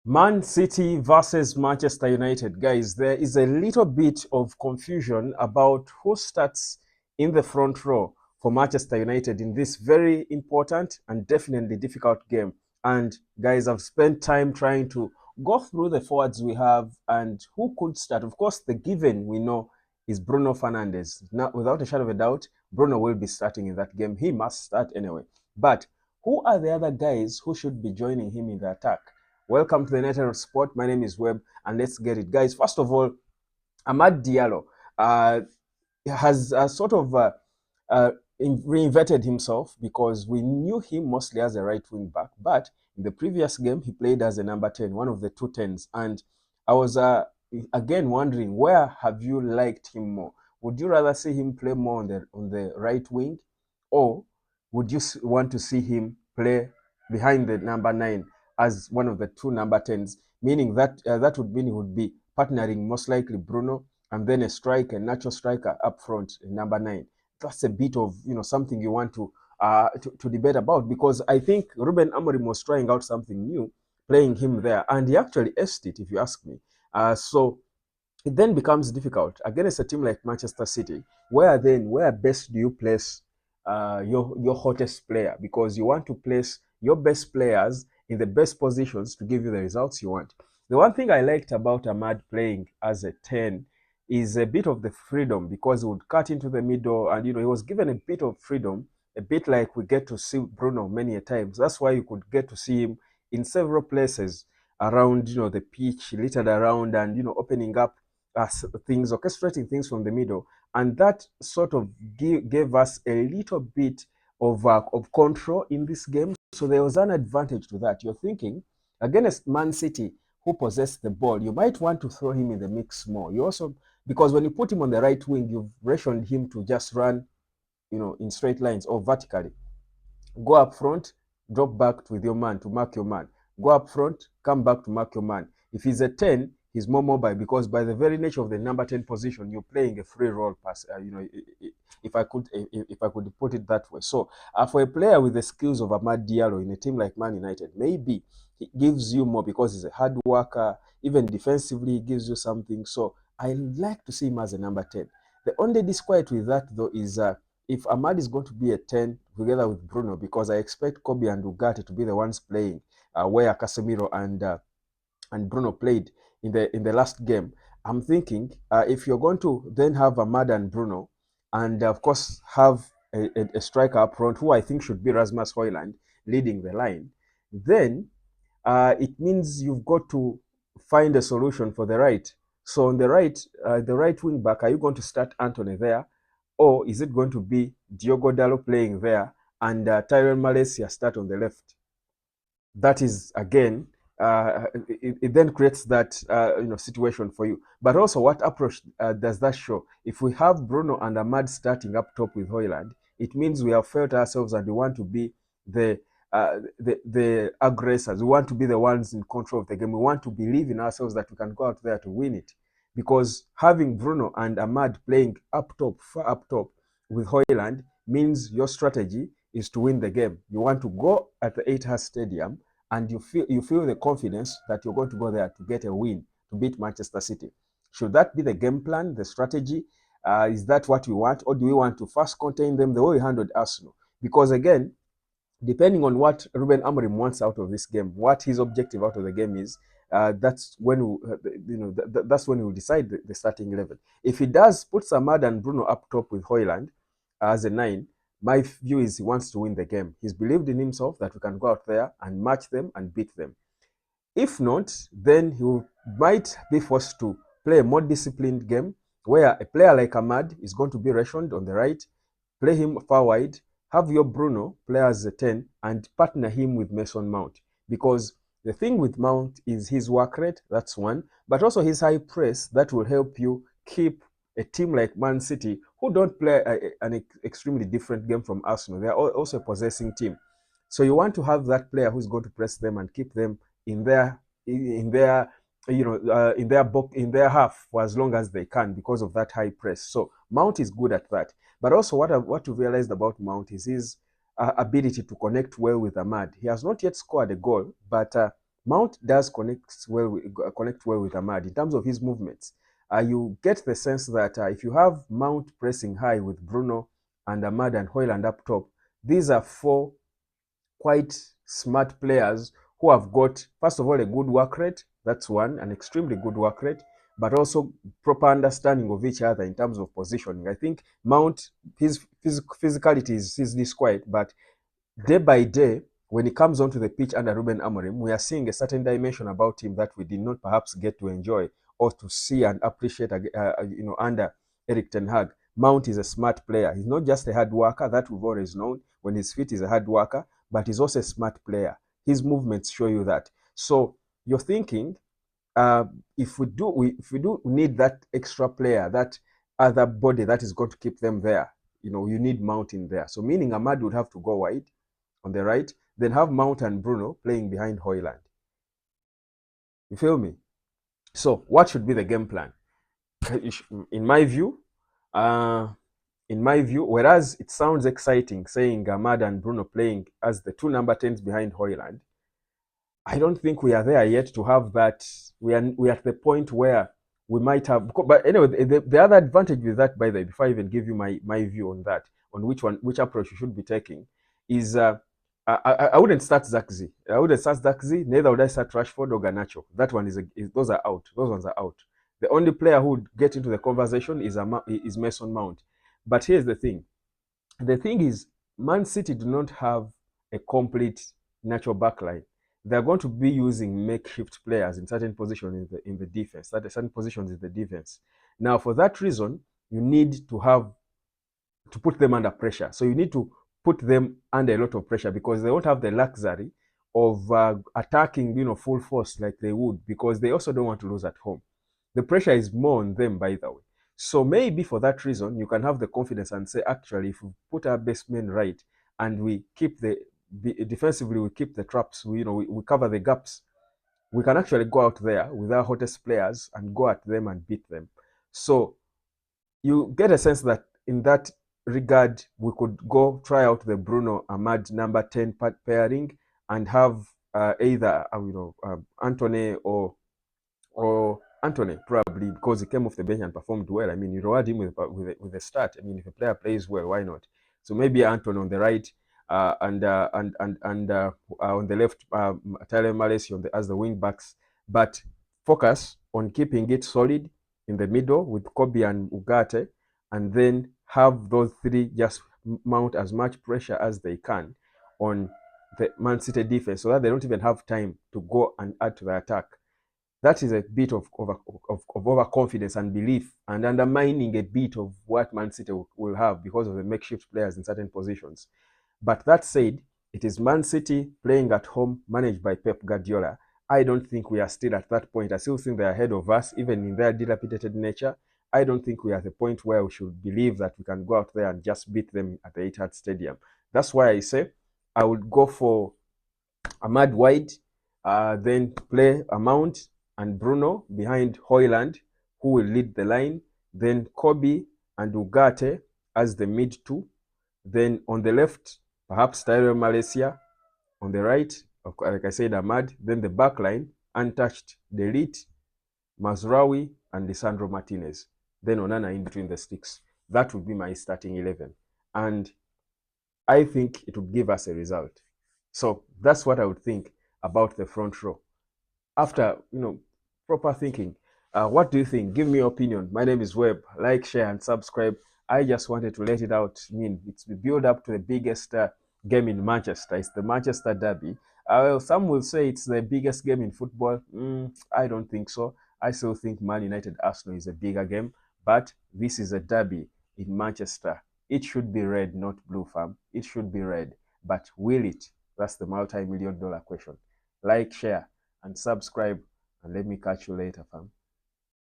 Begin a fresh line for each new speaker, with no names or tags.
Man City versus Manchester United. Guys, there is a little bit of confusion about who starts in the front row for Manchester United in this very important and definitely difficult game. And guys, I've spent time trying to go through the forwards we have and who could start. Of course, the given we know is Bruno Fernandes. Now, without a shadow of a doubt, Bruno will be starting in that game. He must start anyway. But who are the other guys who should be joining him in the attack? Welcome to the Nature of Sport. My name is Webb, and let's get it, guys. First of all, Amad Diallo uh, has sort of uh, reinvented himself because we knew him mostly as a right wing back, but in the previous game he played as a number 10, one of the two tens, and I was again wondering, where have you liked him more? Would you rather see him play more on the right wing, or would you want to see him play behind the number 9 as one of the two number 10s, meaning that that would mean he would be partnering most likely Bruno and then a striker, a natural striker up front, number 9. That's a bit of something you want to debate about, because I think Ruben Amorim was trying out something new, playing him there, and he actually aced it, if you ask me. So it then becomes difficult against a team like Manchester City, where best do you place your hottest player, because you want to place your best players in the best positions to give you the results you want. The one thing I liked about Ahmad playing as a 10 is a bit of the freedom, because he would cut into the middle and he was given a bit of freedom, a bit like we get to see Bruno many a times. That's why you could get to see him in several places around the pitch, littered around, and opening up things, orchestrating things from the middle, and that sort of gave us a little bit of control in this game. So there was an advantage to that. You're thinking against Man City, who possessed the ball, you might want to throw him in the mix more. You also, because when you put him on the right wing, you've rationed him to just run, in straight lines or vertically. Go up front, drop back with your man to mark your man. Go up front, come back to mark your man. If he's a 10, he's more mobile, because by the very nature of the number 10 position, you're playing a free role pass. If I could put it that way. So for a player with the skills of Amad Diallo in a team like Man United, maybe he gives you more because he's a hard worker. Even defensively, he gives you something. So I like to see him as a number 10. The only disquiet with that, though, is if Ahmad is going to be a 10 together with Bruno, because I expect Kobe and Ugarte to be the ones playing where Casemiro and Bruno played in the last game. I'm thinking if you're going to then have Ahmad and Bruno, and of course have a striker up front who I think should be Rasmus Højlund leading the line, then it means you've got to find a solution for the right. So on the right wing back, are you going to start Anthony there, or is it going to be Diogo Dalot playing there and Tyrell Malaysia start on the left? That is again, it then creates that situation for you. But also, what approach does that show? If we have Bruno and Ahmad starting up top with Højlund, it means we have felt ourselves and we want to be the the aggressors. We want to be the ones in control of the game. We want to believe in ourselves that we can go out there to win it. Because having Bruno and Ahmad playing up top, far up top with Højlund means your strategy is to win the game. You want to go at the Etihad Stadium and you feel the confidence that you're going to go there to get a win, to beat Manchester City. Should that be the game plan, the strategy? Is that what we want, or do we want to first contain them the way we handled Arsenal? Because again, depending on what Ruben Amorim wants out of this game, what his objective out of the game is, that's when that's when we'll decide the starting 11. If he does put Samad and Bruno up top with Højlund as a 9, my view is he wants to win the game. He's believed in himself that we can go out there and match them and beat them. If not, then he might be forced to play a more disciplined game, where a player like Ahmad is going to be rationed on the right, play him far wide, have your Bruno play as a 10, and partner him with Mason Mount. Because the thing with Mount is his work rate, that's one, but also his high press that will help you keep a team like Man City, who don't play an extremely different game from Arsenal. They are also a possessing team. So you want to have that player who's going to press them and keep them in their in their half for as long as they can, because of that high press. So Mount is good at that. But also, what we realized about Mount is his ability to connect well with Ahmad. He has not yet scored a goal, but Mount does connect well with Ahmad in terms of his movements. You get the sense that if you have Mount pressing high with Bruno and Ahmad and Hoyland up top, these are four quite smart players who have got, first of all, a good work rate. That's one, an extremely good work rate, but also proper understanding of each other in terms of positioning. I think Mount, his physicality is this quiet, but day by day, when he comes onto the pitch under Ruben Amorim, we are seeing a certain dimension about him that we did not perhaps get to enjoy or to see and appreciate, under Eric Ten Hag. Mount is a smart player. He's not just a hard worker that we've always known. When he's fit, he's a hard worker, but he's also a smart player. His movements show you that. So you're thinking, uh, if we do need that extra player, that other body that is going to keep them there, you need Mount in there. So meaning Ahmad would have to go wide on the right, then have Mount and Bruno playing behind Hoyland. You feel me? So what should be the game plan? In my view, uh, whereas it sounds exciting saying Ahmad and Bruno playing as the two number 10s behind Hoyland, I don't think we are there yet to have that. We are at the point where we might have. But anyway, the other advantage with that, by the way, before I even give you my view on that, on which approach you should be taking, is I wouldn't start Zakzi. I wouldn't start Zakzi. Neither would I start Rashford or Garnacho. That one is those are out. Those ones are out. The only player who would get into the conversation is Mason Mount. But here's the thing. The thing is, Man City do not have a complete natural backline. They're going to be using makeshift players in certain positions in the defense, certain positions in the defense. Now, for that reason, you need to put them under pressure. So you need to put them under a lot of pressure because they won't have the luxury of attacking, full force like they would, because they also don't want to lose at home. The pressure is more on them, by the way. So maybe for that reason, you can have the confidence and say, actually, if we put our best men right and we keep defensively, we keep the traps, we cover the gaps, we can actually go out there with our hottest players and go at them and beat them. So you get a sense that in that regard, we could go try out the Bruno Ahmad number 10 pairing and have either Anthony or Anthony, probably because he came off the bench and performed well. I mean, you reward him with a start. I mean, if a player plays well, why not? So maybe Anthony on the right, and on the left, Tyler Malaysia as the wing backs, but focus on keeping it solid in the middle with Kobe and Ugarte, and then have those three just mount as much pressure as they can on the Man City defense, so that they don't even have time to go and add to the attack. That is a bit of overconfidence and belief, and undermining a bit of what Man City will have because of the makeshift players in certain positions. But that said, it is Man City playing at home, managed by Pep Guardiola. I don't think we are still at that point. I still think they're ahead of us, even in their dilapidated nature. I don't think we are at the point where we should believe that we can go out there and just beat them at the Etihad Stadium. That's why I say I would go for Ahmad wide, then play Mount and Bruno behind Hoyland, who will lead the line. Then Kobe and Ugarte as the mid two. Then on the left, perhaps Tyrell Malaysia. On the right, like I said, Ahmad. Then the back line, untouched, Delete, Mazraoui, and Lisandro Martinez. Then Onana in between the sticks. That would be my starting 11. And I think it would give us a result. So that's what I would think about the front row. After, proper thinking, what do you think? Give me your opinion. My name is Webb. Like, share, and subscribe. I just wanted to let it out. I mean, it's the build up to the biggest game in Manchester. It's the Manchester Derby. Some will say it's the biggest game in football. I don't think so. I still think Man United Arsenal is a bigger game, but this is a derby in Manchester. It should be red, not blue, fam. It should be red. But will it? That's the multi-million-dollar question. Like, share, and subscribe, and let me catch you later, fam.